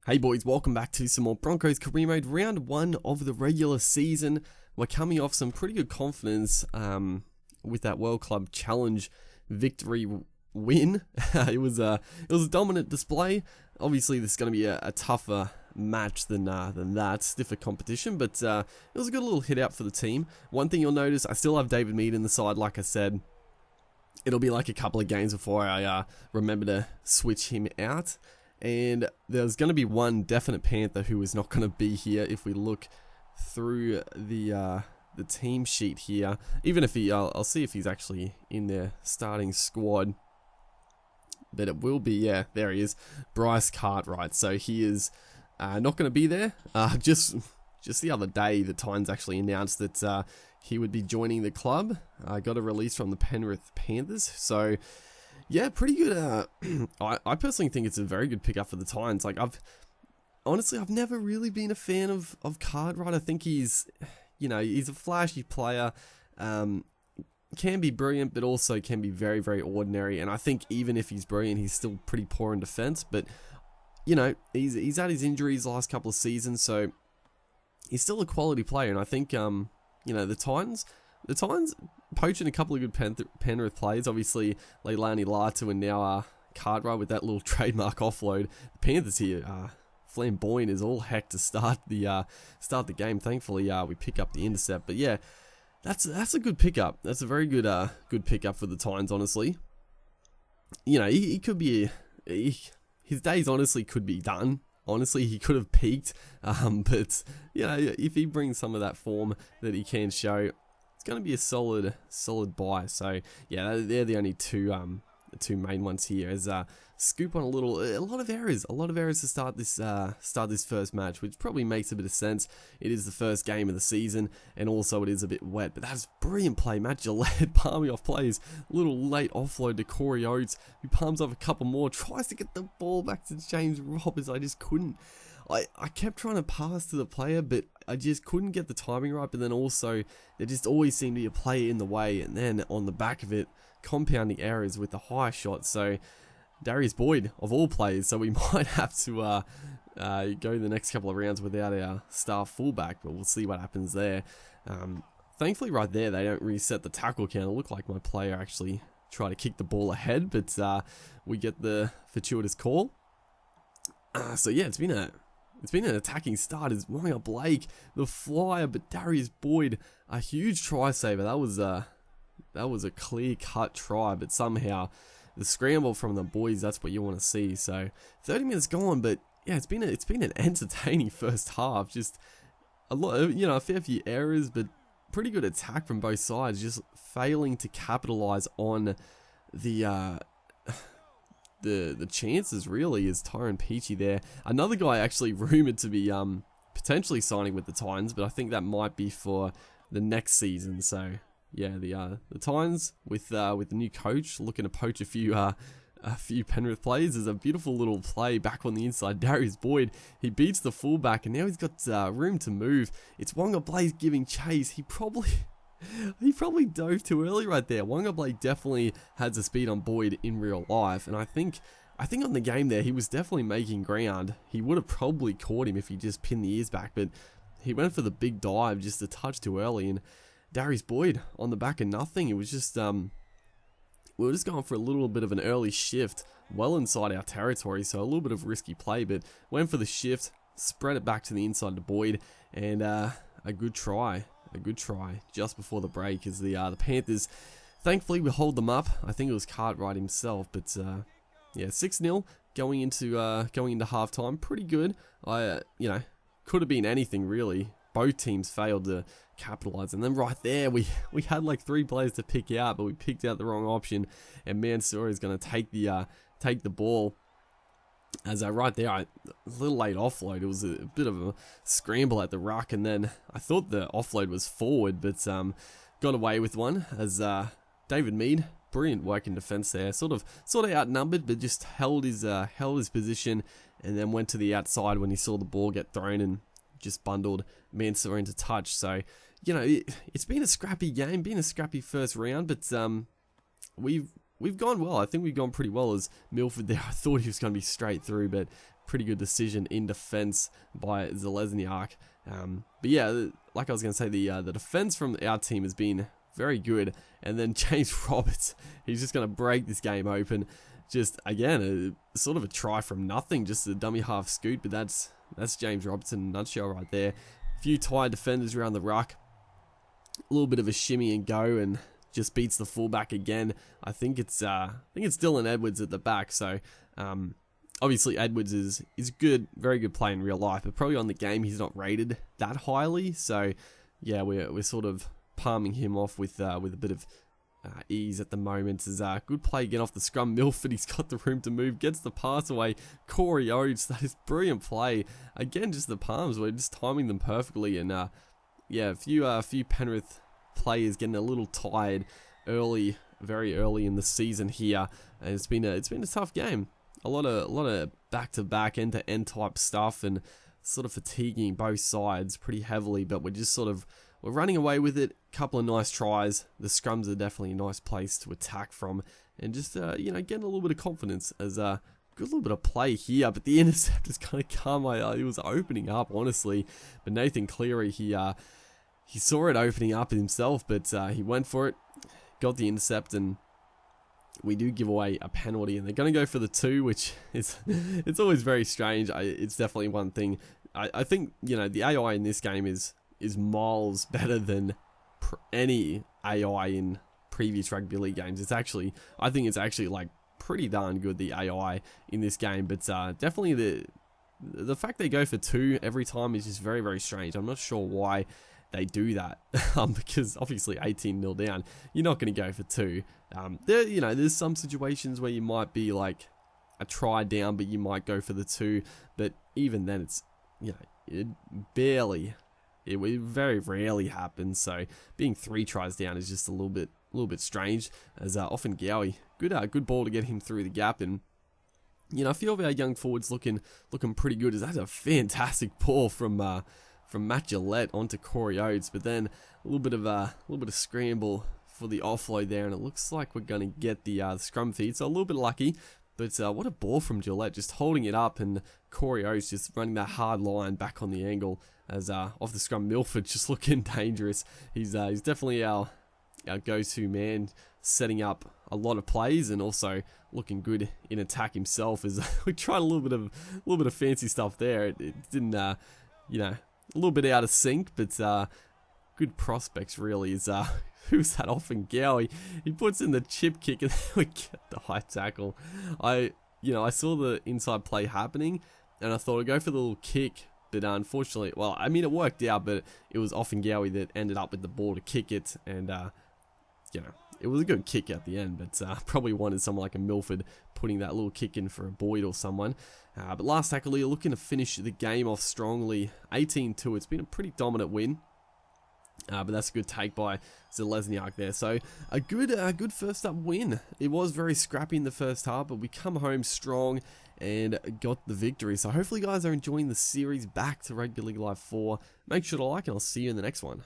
Hey boys, welcome back to some more Broncos career mode, round 1 of the regular season. We're coming off some pretty good confidence with that World Club Challenge victory win. It was a dominant display. Obviously, this is going to be a tougher match than that, stiffer competition, but it was a good little hit out for the team. One thing you'll notice, I still have David Mead in the side, like I said. It'll be like a couple of games before I remember to switch him out. And there's going to be one definite Panther who is not going to be here if we look through the team sheet here. Even if I'll see if he's actually in their starting squad. But it will be, yeah, there he is, Bryce Cartwright. So he is not going to be there. Just the other day, the Titans actually announced that he would be joining the club. Got a release from the Penrith Panthers. So yeah, pretty good. I personally think it's a very good pickup for the Titans. Like I've never really been a fan of Cartwright. I think he's a flashy player. Can be brilliant, but also can be very, very ordinary. And I think even if he's brilliant, he's still pretty poor in defense. But he's had his injuries the last couple of seasons, so he's still a quality player. And I think the Titans poaching a couple of good Penrith players, obviously Leilani Latu and now Cartwright with that little trademark offload. The Panthers here, flamboyant as all heck to start the game. Thankfully, we pick up the intercept. But yeah, that's a good pickup. That's a very good pickup for the Titans. Honestly, he could be his days honestly could be done. Honestly, he could have peaked, but if he brings some of that form that he can show, it's going to be a solid buy. So yeah, they're the only two main ones here. As scoop on a lot of errors to start this first match, which probably makes a bit of sense. It is the first game of the season, and also it is a bit wet. But that's brilliant play, Matt Gillette palming off plays. Little late offload to Corey Oates, who palms off a couple more, tries to get the ball back to James Roberts. I just couldn't. I kept trying to pass to the player, but I just couldn't get the timing right. But then also, there just always seemed to be a player in the way, and then on the back of it, compounding errors with the high shot. So Darius Boyd, of all players, so we might have to go the next couple of rounds without our star fullback, but we'll see what happens there. Thankfully, right there, they don't reset the tackle count. It looked like my player actually tried to kick the ball ahead, but we get the fortuitous call. So yeah, it's been an attacking start. It's Wanga Blake, the flyer, but Darius Boyd, a huge try saver. That was a clear-cut try, but somehow the scramble from the boys, that's what you want to see. So 30 minutes gone, but yeah, it's been an entertaining first half. Just a lot, a fair few errors, but pretty good attack from both sides. Just failing to capitalize on the chances, really, is Tyrone Peachy there. Another guy actually rumored to be potentially signing with the Titans, but I think that might be for the next season. So yeah, the Titans with the new coach looking to poach a few Penrith players. There's a beautiful little play back on the inside. Darius Boyd, he beats the fullback, and now he's got room to move. It's Wanga Blake giving chase. He probably dove too early right there. Wanga Blake definitely has the speed on Boyd in real life, and I think on the game there, he was definitely making ground. He would have probably caught him if he just pinned the ears back, but he went for the big dive just a touch too early, and Darius Boyd on the back of nothing. It was just we were just going for a little bit of an early shift well inside our territory, so a little bit of risky play, but went for the shift, spread it back to the inside to Boyd, and a good try just before the break as the Panthers, thankfully, we hold them up. I think it was Cartwright himself, but yeah, 6-0 going into halftime, pretty good. Could have been anything really. Both teams failed to capitalize, and then right there we had like 3 players to pick out, but we picked out the wrong option, and Mansour is going to take the ball. As right there, a little late offload. It was a bit of a scramble at the ruck, and then I thought the offload was forward, but got away with one as David Mead, brilliant work in defense there, sort of outnumbered, but just held his position, and then went to the outside when he saw the ball get thrown and just bundled Mansour into touch. So it's been a scrappy game, been a scrappy first round, but we've gone well. I think we've gone pretty well as Milford there. I thought he was going to be straight through, but pretty good decision in defense by Zelezniak. But yeah, like I was going to say, the defense from our team has been very good. And then James Roberts, he's just going to break this game open. Just, again, sort of a try from nothing, just a dummy half scoot, but that's James Roberts in a nutshell right there. A few tired defenders around the ruck. A little bit of a shimmy and go, and just beats the fullback again. I think it's Dylan Edwards at the back, so obviously Edwards is good, very good play in real life, but probably on the game he's not rated that highly, so yeah, we're sort of palming him off with a bit of ease at the moment. Is good play again off the scrum. Milford, he's got the room to move, gets the pass away. Corey Oates, that is brilliant play. Again, just the palms, we're just timing them perfectly, and yeah, a few Penrith players getting a little tired early, very early in the season here, and it's been a tough game. A lot of back-to-back, end-to-end type stuff, and sort of fatiguing both sides pretty heavily, but we're running away with it. Couple of nice tries. The scrums are definitely a nice place to attack from, and just getting a little bit of confidence as good little bit of play here. But the intercept has kind of come. It was opening up, honestly, but Nathan Cleary, he saw it opening up himself, but he went for it, got the intercept, and we do give away a penalty, and they're going to go for the 2, which is it's always very strange. It's definitely one thing. I think the AI in this game is miles better than any AI in previous rugby league games. I think it's actually like pretty darn good, the AI in this game, but definitely the fact they go for 2 every time is just very, very strange. I'm not sure why they do that, because obviously 18-0 down, you're not going to go for 2. There's some situations where you might be like a try down, but you might go for the 2, but even then it's, it very rarely happens, so being 3 tries down is just a little bit strange, as often Gowie, good ball to get him through the gap, and a few of our young forwards looking pretty good, as that's a fantastic ball from Matt Gillette onto Corey Oates, but then a little bit of scramble for the offload there, and it looks like we're going to get the scrum feed, so a little bit lucky. But what a ball from Gillette, just holding it up, and Corey Oates just running that hard line back on the angle, as off the scrum, Milford just looking dangerous. He's definitely our go-to man, setting up a lot of plays, and also looking good in attack himself. As we tried a little bit of fancy stuff there, it didn't, a little bit out of sync, but good prospects really. Is who's that off and Gowie? He puts in the chip kick, and then we get the high tackle. I saw the inside play happening, and I thought I'd go for the little kick, but unfortunately, it worked out, but it was off and Gowie that ended up with the ball to kick it, and it was a good kick at the end, but probably wanted someone like a Milford putting that little kick in for a Boyd or someone. But last tackle here, looking to finish the game off strongly, 18-2. It's been a pretty dominant win. But that's a good take by Zelezniak there. So a good first up win. It was very scrappy in the first half, but we come home strong and got the victory. So hopefully you guys are enjoying the series back to Rugby League Live 4. Make sure to like, and I'll see you in the next one.